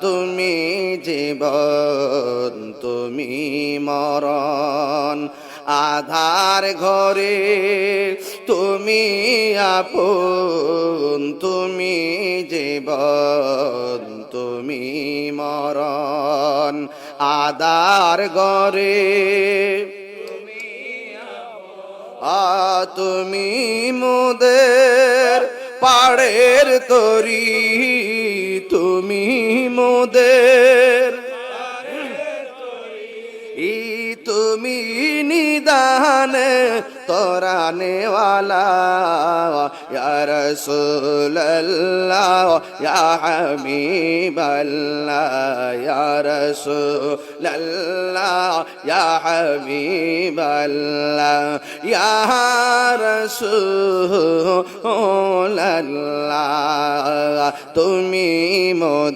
তুমি জীবন তুমি মরণ আধার ঘরে তুমি আপন তুমি জীবন তুমি মরণ আধার ঘরে তুমি মোদের পাড়ের তরি তুমি মোদের তুমি নিদান তরানেওয়ালা ইয়া রাসূলুল্লাহ ইয়া হাবিবাল্লাহ ইয়া রাসূলুল্লাহ ইয়া হাবিবাল্লাহ ইয়া রাসূলুল্লাহ তুমি